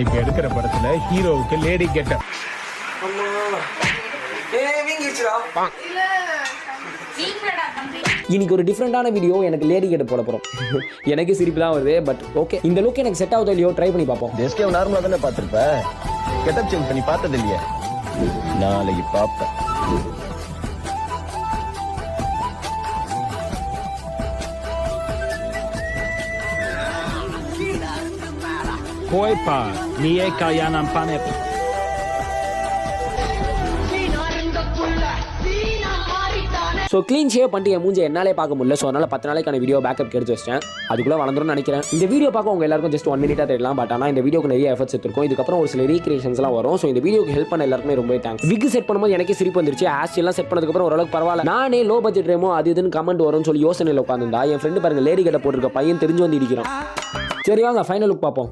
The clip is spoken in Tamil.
இப்ப எடுக்கிற படத்துல ஹீரோவுக்கு லேடி கெட்டப். இன்னைக்கு ஒரு டிஃப்ரெண்டான வீடியோ எனக்கு லேடி கெட்டப் போட போறோம். எனக்கு சிரிப்பு தான் வருது, பட் ஓகே. இந்த லுக் எனக்கு செட் ஆகுதோ இல்லையோ ட்ரை பண்ணி பார்ப்போம். ஜஸ்ட் நார்மலா தானே பார்த்திருப்ப, கெட்டப் சேஞ்ச் பண்ணி பார்த்தது இல்லையா? நாளைக்கு பார்ப்பேன். போய்ப்பா, நீயே கல்யாணம் பண்ண. ஸோ க்ளீன் ஷேவ் பண்ணிட்டு என் மூஞ்சி என்னாலே பார்க்க முடியல. ஸோ அதனால் 10 நாளைக்கான வீடியோ பேக்கப் எடுத்து வச்சேன். அதுக்குள்ளே வளர்ந்துரும்னு நினைக்கிறேன். இந்த வீடியோ பார்க்க உங்கள் எல்லாருக்கும் ஜஸ்ட் 1 மினிட்டாக தெரியலாம். பட் ஆனால் இந்த வீடியோக்கு நிறைய எஃபர்ட்ஸ் எடுத்துருக்கோம். இதுக்கப்புறம் ஒரு சில ரீக்ரியேஷன்ஸ்லாம் வரும். ஸோ இந்த வீடியோக்கு ஹெல்ப் பண்ண எல்லாருக்குமே ரொம்ப தேங்க்ஸ். விக் செட் பண்ணும்போது எனக்கே சிரிப்பு வந்துருச்சு. ஆஸ் எல்லாம் செட் பண்ணதுக்கப்புறம் ஓரளவுக்கு பரவாயில்ல. நானே லோ பட்ஜெட் ரேமோ அது இதுன்னு கமெண்ட் வரும்னு சொல்லி யோசனையில் உட்காந்துருந்தா என் ஃப்ரெண்டு பாருங்க லேடி கட்ட போட்டிருக்க பையன் தெரிஞ்சு வந்து இடிக்கிறான். சரி வாங்க ஃபைனல் லுக் பார்ப்போம்.